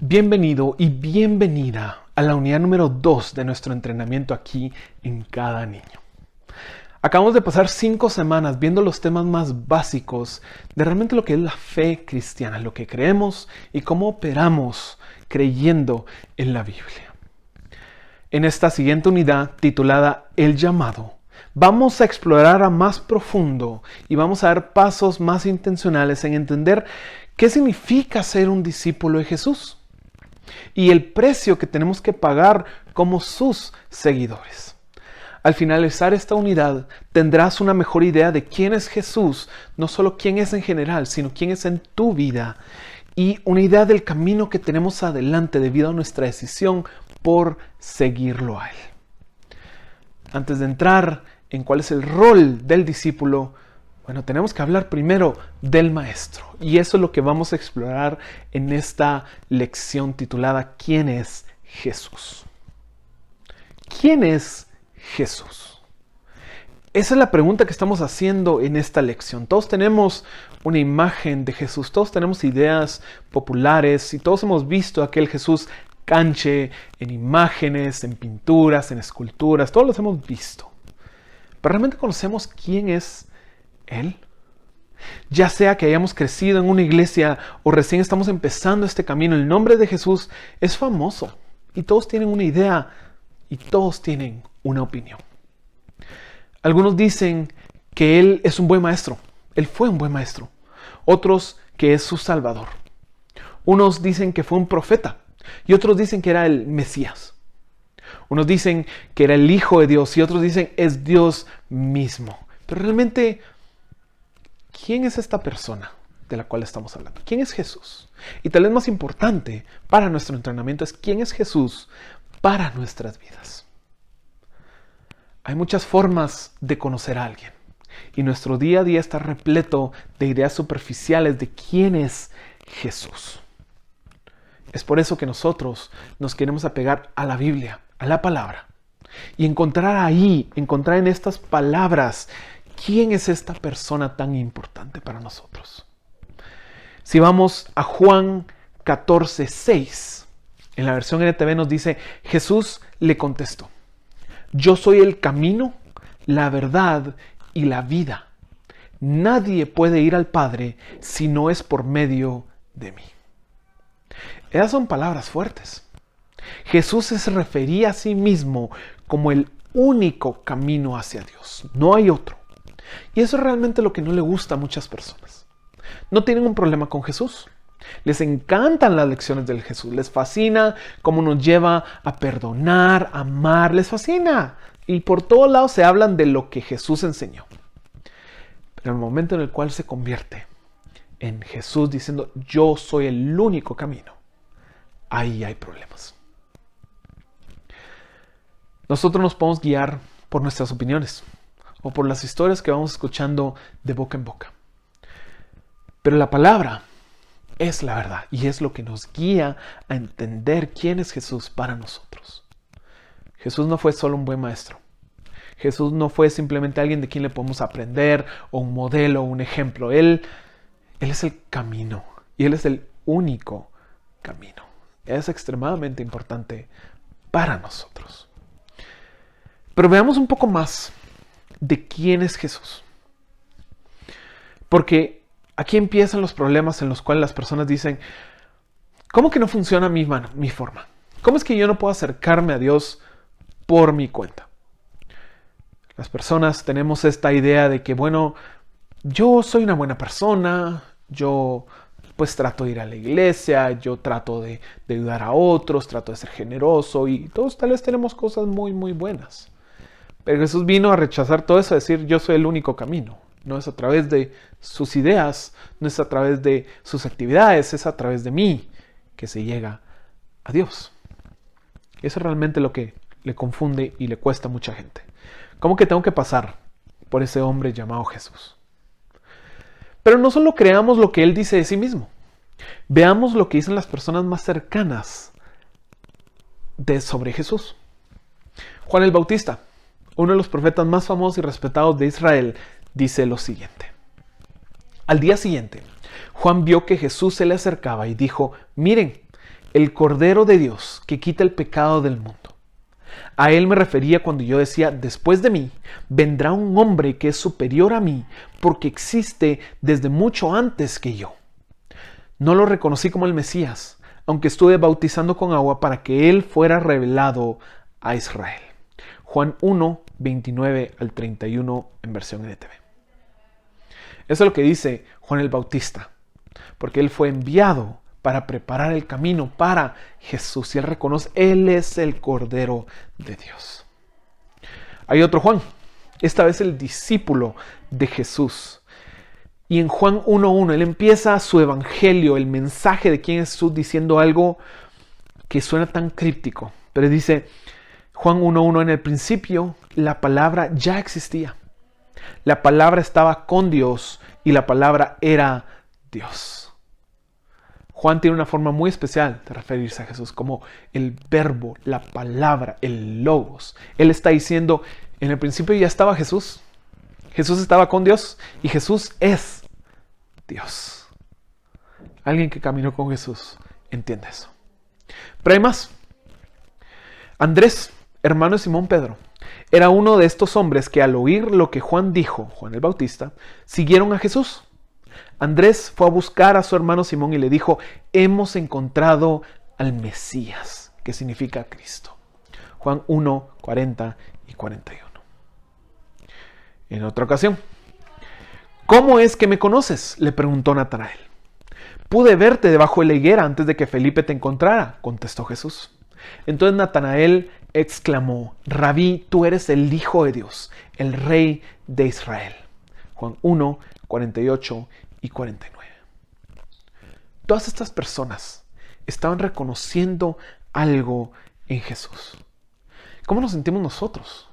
Bienvenido y bienvenida a la unidad número 2 de nuestro entrenamiento aquí en Cada Niño. Acabamos de pasar 5 semanas viendo los temas más básicos de realmente lo que es la fe cristiana, lo que creemos y cómo operamos creyendo en la Biblia. En esta siguiente unidad titulada El llamado, vamos a explorar a más profundo y vamos a dar pasos más intencionales en entender qué significa ser un discípulo de Jesús y el precio que tenemos que pagar como sus seguidores. Al finalizar esta unidad tendrás una mejor idea de quién es Jesús, no solo quién es en general, sino quién es en tu vida y una idea del camino que tenemos adelante debido a nuestra decisión por seguirlo a Él. Antes de entrar en cuál es el rol del discípulo, tenemos que hablar primero del maestro. Y eso es lo que vamos a explorar en esta lección titulada ¿Quién es Jesús? ¿Quién es Jesús? Esa es la pregunta que estamos haciendo en esta lección. Todos tenemos una imagen de Jesús, todos tenemos ideas populares y todos hemos visto a aquel Jesús canche en imágenes, en pinturas, en esculturas, todos los hemos visto. Pero ¿realmente conocemos quién es Él? Ya sea que hayamos crecido en una iglesia o recién estamos empezando este camino, el nombre de Jesús es famoso y todos tienen una idea y todos tienen una opinión. Algunos dicen que Él es un buen maestro, Él fue un buen maestro. Otros que es su Salvador. Unos dicen que fue un profeta y otros dicen que era el Mesías. Unos dicen que era el Hijo de Dios y otros dicen es Dios mismo. Pero realmente, ¿quién es esta persona de la cual estamos hablando? ¿Quién es Jesús? Y tal vez más importante para nuestro entrenamiento es ¿quién es Jesús para nuestras vidas? Hay muchas formas de conocer a alguien. Y nuestro día a día está repleto de ideas superficiales de quién es Jesús. Es por eso que nosotros nos queremos apegar a la Biblia, a la palabra. Y encontrar en estas palabras, ¿quién es esta persona tan importante para nosotros? Si vamos a Juan 14:6, en la versión NTV nos dice, Jesús le contestó, yo soy el camino, la verdad y la vida. Nadie puede ir al Padre si no es por medio de mí. Esas son palabras fuertes. Jesús se refería a sí mismo como el único camino hacia Dios. No hay otro. Y eso es realmente lo que no le gusta a muchas personas. No tienen un problema con Jesús. Les encantan las lecciones del Jesús. Les fascina cómo nos lleva a perdonar, a amar. Les fascina. Y por todos lados se hablan de lo que Jesús enseñó. Pero en el momento en el cual se convierte en Jesús diciendo yo soy el único camino, ahí hay problemas. Nosotros nos podemos guiar por nuestras opiniones o por las historias que vamos escuchando de boca en boca. Pero la palabra es la verdad y es lo que nos guía a entender quién es Jesús para nosotros. Jesús no fue solo un buen maestro. Jesús no fue simplemente alguien de quien le podemos aprender o un modelo o un ejemplo. Él es el camino y Él es el único camino. Es extremadamente importante para nosotros. Pero veamos un poco más de quién es Jesús. Porque aquí empiezan los problemas en los cuales las personas dicen, ¿cómo que no funciona mi forma? ¿Cómo es que yo no puedo acercarme a Dios por mi cuenta? Las personas tenemos esta idea de que, yo soy una buena persona, yo pues trato de ir a la iglesia, yo trato de ayudar a otros, trato de ser generoso y todos tal vez tenemos cosas muy, muy buenas. Pero Jesús vino a rechazar todo eso, a decir yo soy el único camino. No es a través de sus ideas, no es a través de sus actividades, es a través de mí que se llega a Dios. Eso es realmente lo que le confunde y le cuesta a mucha gente. ¿Cómo que tengo que pasar por ese hombre llamado Jesús? Pero no solo creamos lo que Él dice de sí mismo. Veamos lo que dicen las personas más cercanas sobre Jesús. Juan el Bautista, uno de los profetas más famosos y respetados de Israel, dice lo siguiente. Al día siguiente, Juan vio que Jesús se le acercaba y dijo, miren, el Cordero de Dios que quita el pecado del mundo. A él me refería cuando yo decía, después de mí vendrá un hombre que es superior a mí porque existe desde mucho antes que yo. No lo reconocí como el Mesías, aunque estuve bautizando con agua para que él fuera revelado a Israel. Juan 1, 29 al 31 en versión NTV. Eso es lo que dice Juan el Bautista, porque él fue enviado para preparar el camino para Jesús. Y él reconoce, él es el Cordero de Dios. Hay otro Juan, esta vez el discípulo de Jesús. Y en Juan 1.1, él empieza su evangelio, el mensaje de quién es Jesús, diciendo algo que suena tan críptico. Pero dice, Juan 1.1, en el principio la palabra ya existía. La palabra estaba con Dios y la palabra era Dios. Juan tiene una forma muy especial de referirse a Jesús como el verbo, la palabra, el logos. Él está diciendo, en el principio ya estaba Jesús. Jesús estaba con Dios y Jesús es Dios. Alguien que caminó con Jesús entiende eso. Pero hay más. Andrés, hermano de Simón Pedro, era uno de estos hombres que al oír lo que Juan dijo, Juan el Bautista, siguieron a Jesús. Andrés fue a buscar a su hermano Simón y le dijo, hemos encontrado al Mesías, que significa Cristo. Juan 1, 40 y 41. En otra ocasión, ¿cómo es que me conoces?, le preguntó Natanael. Pude verte debajo de la higuera antes de que Felipe te encontrara, contestó Jesús. Entonces Natanael exclamó, Rabí, tú eres el Hijo de Dios, el Rey de Israel. Juan 1, 48 y 49. Todas estas personas estaban reconociendo algo en Jesús. ¿Cómo nos sentimos nosotros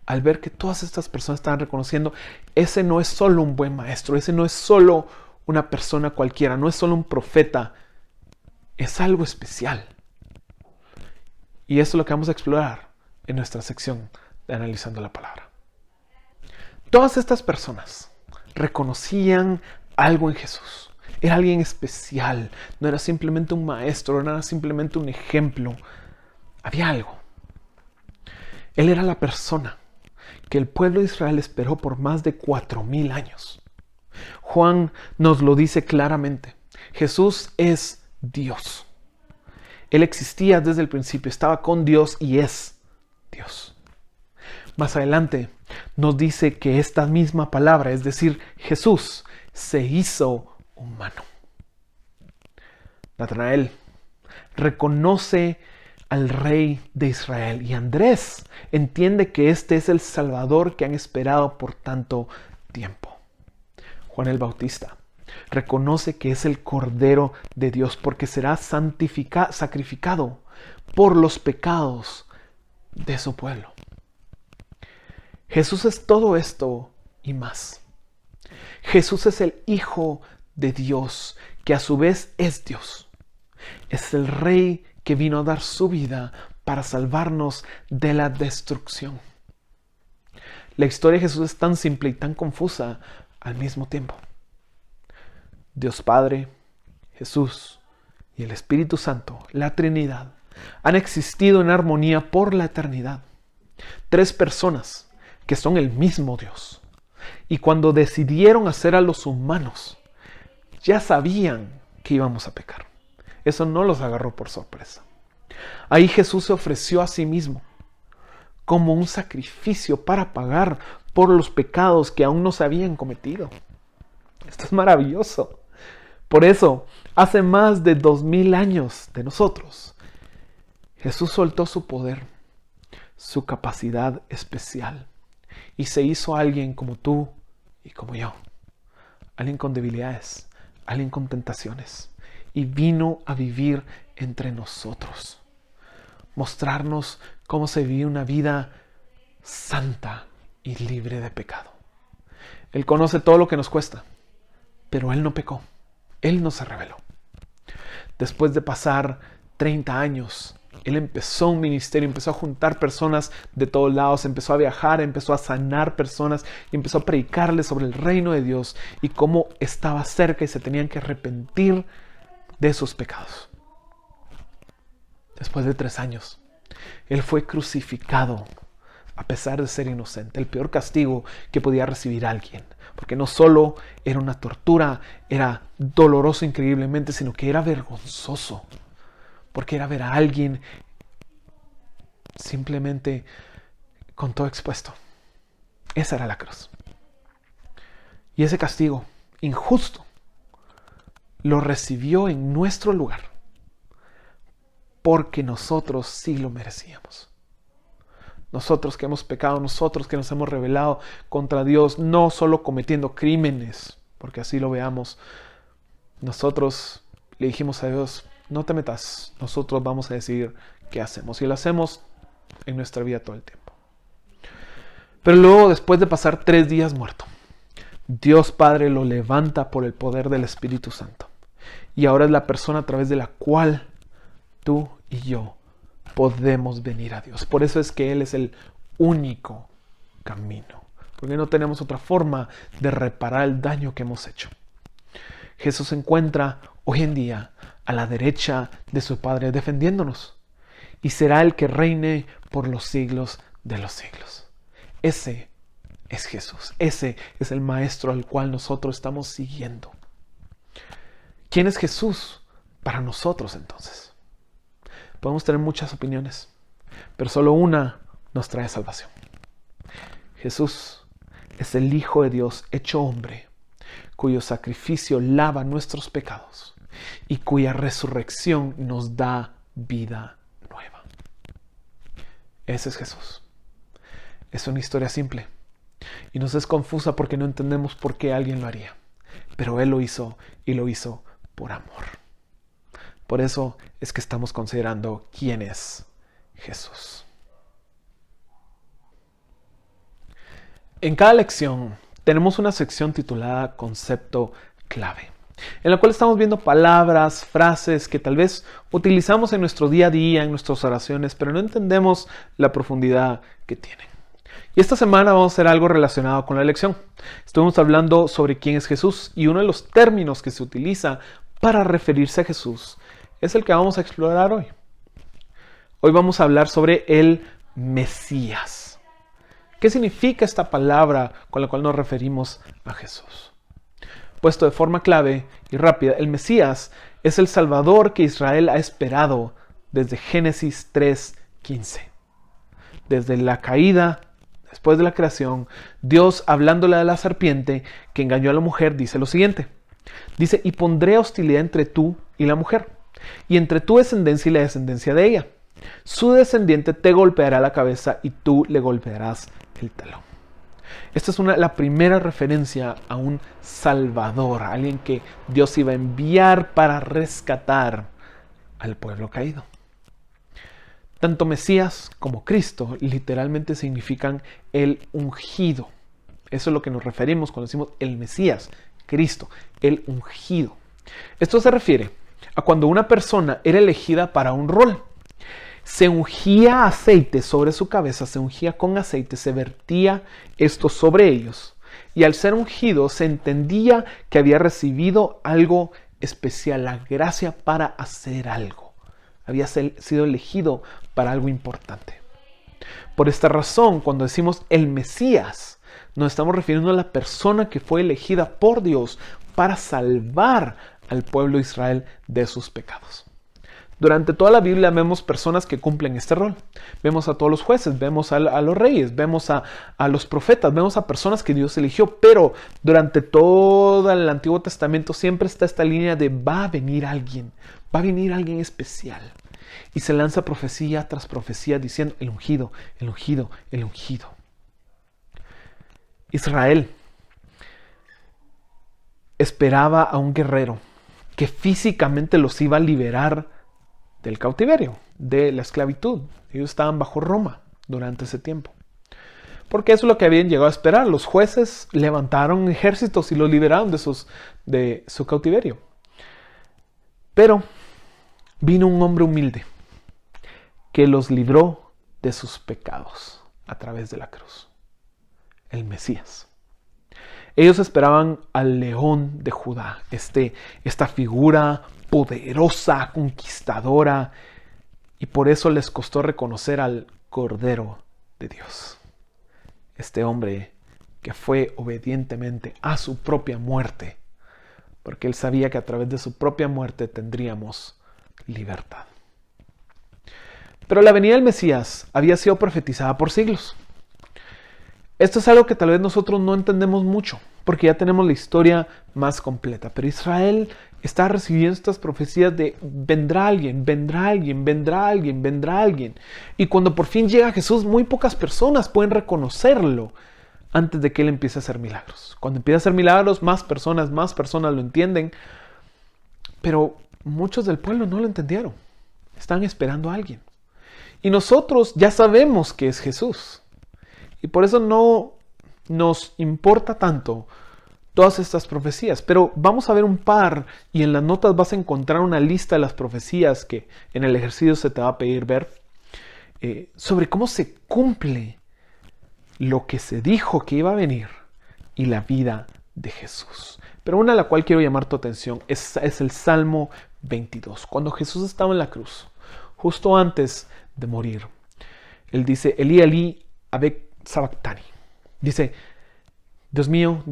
al ver que todas estas personas estaban reconociendo, ese no es solo un buen maestro, ese no es solo una persona cualquiera, no es solo un profeta, es algo especial? Y eso es lo que vamos a explorar en nuestra sección de Analizando la Palabra. Todas estas personas reconocían algo en Jesús. Era alguien especial, no era simplemente un maestro, no era simplemente un ejemplo. Había algo. Él era la persona que el pueblo de Israel esperó por más de 4,000 años. Juan nos lo dice claramente. Jesús es Dios. Él existía desde el principio, estaba con Dios y es Dios. Más adelante nos dice que esta misma palabra, es decir, Jesús, se hizo humano. Natanael reconoce al Rey de Israel y Andrés entiende que este es el Salvador que han esperado por tanto tiempo. Juan el Bautista reconoce que es el Cordero de Dios porque será sacrificado por los pecados de su pueblo. Jesús es todo esto y más. Jesús es el Hijo de Dios, que a su vez es Dios. Es el Rey que vino a dar su vida para salvarnos de la destrucción. La historia de Jesús es tan simple y tan confusa al mismo tiempo. Dios Padre, Jesús y el Espíritu Santo, la Trinidad, han existido en armonía por la eternidad. Tres personas que son el mismo Dios. Y cuando decidieron hacer a los humanos, ya sabían que íbamos a pecar. Eso no los agarró por sorpresa. Ahí Jesús se ofreció a sí mismo como un sacrificio para pagar por los pecados que aún no se habían cometido. Esto es maravilloso. Por eso, hace más de 2,000 años de nosotros, Jesús soltó su poder, su capacidad especial, y se hizo alguien como tú y como yo. Alguien con debilidades, alguien con tentaciones, y vino a vivir entre nosotros. Mostrarnos cómo se vive una vida santa y libre de pecado. Él conoce todo lo que nos cuesta, pero Él no pecó. Él no se rebeló. Después de pasar 30 años, Él empezó un ministerio, empezó a juntar personas de todos lados, empezó a viajar, empezó a sanar personas y empezó a predicarles sobre el reino de Dios y cómo estaba cerca y se tenían que arrepentir de sus pecados. después de 3 años. Él fue crucificado a pesar de ser inocente, el peor castigo que podía recibir alguien. Porque no solo era una tortura, era doloroso increíblemente, sino que era vergonzoso. Porque era ver a alguien simplemente con todo expuesto. Esa era la cruz. Y ese castigo injusto lo recibió en nuestro lugar. Porque nosotros sí lo merecíamos. Nosotros que hemos pecado, nosotros que nos hemos rebelado contra Dios, no solo cometiendo crímenes, porque así lo veamos. Nosotros le dijimos a Dios, no te metas, nosotros vamos a decidir qué hacemos. Y lo hacemos en nuestra vida todo el tiempo. Pero luego, después de pasar 3 días muerto, Dios Padre lo levanta por el poder del Espíritu Santo. Y ahora es la persona a través de la cual tú y yo podemos venir a Dios. Por eso es que Él es el único camino. Porque no tenemos otra forma de reparar el daño que hemos hecho. Jesús se encuentra hoy en día a la derecha de su Padre defendiéndonos. Y será el que reine por los siglos de los siglos. Ese es Jesús. Ese es el Maestro al cual nosotros estamos siguiendo. ¿Quién es Jesús para nosotros entonces? Podemos tener muchas opiniones, pero solo una nos trae salvación. Jesús es el Hijo de Dios hecho hombre, cuyo sacrificio lava nuestros pecados y cuya resurrección nos da vida nueva. Ese es Jesús. Es una historia simple y nos es confusa porque no entendemos por qué alguien lo haría. Pero Él lo hizo y lo hizo por amor. Por eso es que estamos considerando quién es Jesús. En cada lección tenemos una sección titulada Concepto Clave, en la cual estamos viendo palabras, frases que tal vez utilizamos en nuestro día a día, en nuestras oraciones, pero no entendemos la profundidad que tienen. Y esta semana vamos a hacer algo relacionado con la lección. Estuvimos hablando sobre quién es Jesús y uno de los términos que se utiliza para referirse a Jesús es el que vamos a explorar hoy. Hoy vamos a hablar sobre el Mesías. ¿Qué significa esta palabra con la cual nos referimos a Jesús? Puesto de forma clave y rápida, el Mesías es el Salvador que Israel ha esperado desde Génesis 3:15. Desde la caída, después de la creación, Dios, hablándole a la serpiente que engañó a la mujer, dice lo siguiente. Dice, y pondré hostilidad entre tú y la mujer, y entre tu descendencia y la descendencia de ella. Su descendiente te golpeará la cabeza y tú le golpearás el talón. Esta es la primera referencia a un Salvador, a alguien que Dios iba a enviar para rescatar al pueblo caído. Tanto Mesías como Cristo literalmente significan el ungido. Eso es lo que nos referimos cuando decimos el Mesías, Cristo, el ungido. Esto se refiere a cuando una persona era elegida para un rol. Se ungía aceite sobre su cabeza, se ungía con aceite, se vertía esto sobre ellos. Y al ser ungido se entendía que había recibido algo especial, la gracia para hacer algo. Había sido elegido para algo importante. Por esta razón, cuando decimos el Mesías, nos estamos refiriendo a la persona que fue elegida por Dios para salvar al pueblo de Israel de sus pecados. Durante toda la Biblia vemos personas que cumplen este rol. Vemos a todos los jueces, vemos a los reyes, vemos a los profetas, vemos a personas que Dios eligió, pero durante todo el Antiguo Testamento siempre está esta línea de va a venir alguien especial. Y se lanza profecía tras profecía diciendo el ungido, el ungido, el ungido. Israel esperaba a un guerrero que físicamente los iba a liberar del cautiverio, de la esclavitud. Ellos estaban bajo Roma durante ese tiempo. Porque eso es lo que habían llegado a esperar. Los jueces levantaron ejércitos y los liberaron de su cautiverio. Pero vino un hombre humilde que los libró de sus pecados a través de la cruz. El Mesías. Ellos esperaban al león de Judá, esta figura poderosa, conquistadora, Y por eso les costó reconocer al Cordero de Dios. Este hombre que fue obedientemente a su propia muerte, porque él sabía que a través de su propia muerte tendríamos libertad. Pero la venida del Mesías había sido profetizada por siglos. Esto es algo que tal vez nosotros no entendemos mucho, porque ya tenemos la historia más completa. Pero Israel está recibiendo estas profecías de vendrá alguien, vendrá alguien, vendrá alguien, vendrá alguien. Y cuando por fin llega Jesús, muy pocas personas pueden reconocerlo antes de que Él empiece a hacer milagros. Cuando empieza a hacer milagros, más personas lo entienden. Pero muchos del pueblo no lo entendieron. Están esperando a alguien. Y nosotros ya sabemos que es Jesús. Y por eso no nos importa tanto todas estas profecías. Pero vamos a ver un par y en las notas vas a encontrar una lista de las profecías que en el ejercicio se te va a pedir ver. Sobre cómo se cumple lo que se dijo que iba a venir y la vida de Jesús. Pero una a la cual quiero llamar tu atención es el Salmo 22. Cuando Jesús estaba en la cruz, justo antes de morir, Él dice, Elí, Elí, abek sabactani. Dice, Dios mío,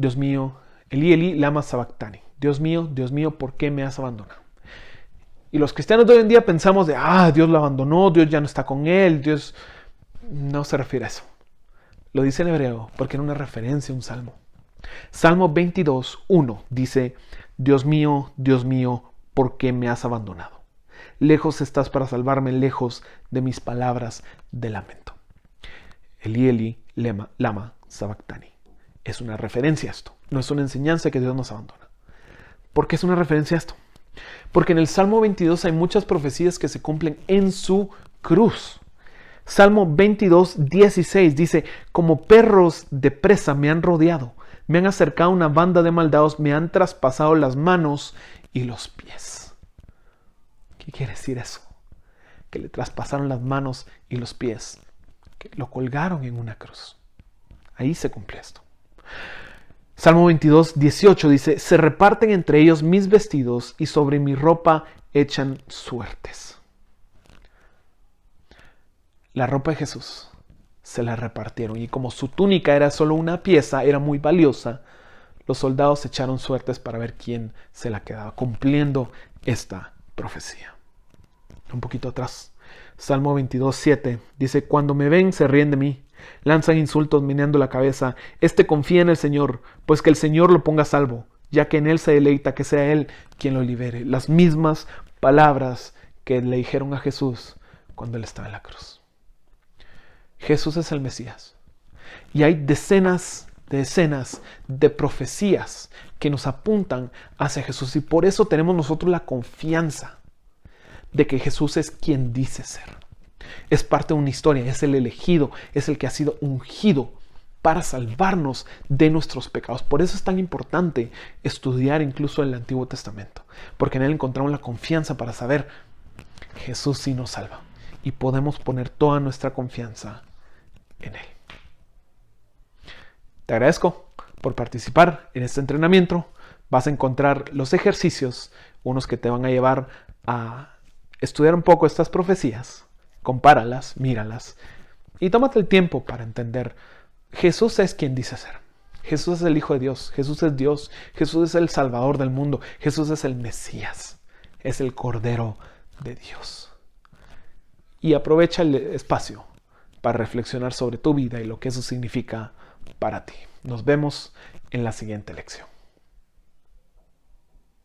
Elí, Elí, lama sabactani. Dios mío, ¿por qué me has abandonado? Y los cristianos de hoy en día pensamos de, Dios lo abandonó, Dios ya no está con él, Dios no se refiere a eso. Lo dice en hebreo porque era una referencia a un salmo. Salmo 22, 1 dice, Dios mío, ¿por qué me has abandonado? Lejos estás para salvarme, lejos de mis palabras de lamento. Elí, Elí, lama sabactani. Es una referencia a esto. No es una enseñanza que Dios nos abandona. ¿Por qué es una referencia a esto? Porque en el Salmo 22 hay muchas profecías que se cumplen en su cruz. Salmo 22, 16 dice, como perros de presa me han rodeado, me han acercado una banda de maldados, me han traspasado las manos y los pies. ¿Qué quiere decir eso? Que le traspasaron las manos y los pies, que lo colgaron en una cruz. Ahí se cumple esto. Salmo 22, 18 dice, se reparten entre ellos mis vestidos y sobre mi ropa echan suertes. La ropa de Jesús se la repartieron y como su túnica era solo una pieza, era muy valiosa, los soldados echaron suertes para ver quién se la quedaba, cumpliendo esta profecía. Un poquito atrás, Salmo 22, 7 dice, cuando me ven se ríen de mí, lanzan insultos meneando la cabeza, confía en el Señor, pues que el Señor lo ponga a salvo, ya que en Él se deleita, que sea Él quien lo libere. Las mismas palabras que le dijeron a Jesús cuando Él estaba en la cruz. Jesús es el Mesías. Y hay decenas de profecías que nos apuntan hacia Jesús. Y por eso tenemos nosotros la confianza de que Jesús es quien dice ser. Es parte de una historia, es el elegido, es el que ha sido ungido para salvarnos de nuestros pecados. Por eso es tan importante estudiar incluso el Antiguo Testamento. Porque en él encontramos la confianza para saber Jesús sí nos salva. Y podemos poner toda nuestra confianza en Él. Te agradezco por participar en este entrenamiento. Vas a encontrar los ejercicios, unos que te van a llevar a estudiar un poco estas profecías. Compáralas, míralas y tómate el tiempo para entender. Jesús es quien dice ser. Jesús es el Hijo de Dios. Jesús es Dios. Jesús es el Salvador del mundo. Jesús es el Mesías. Es el Cordero de Dios. Y aprovecha el espacio para reflexionar sobre tu vida y lo que eso significa para ti. Nos vemos en la siguiente lección.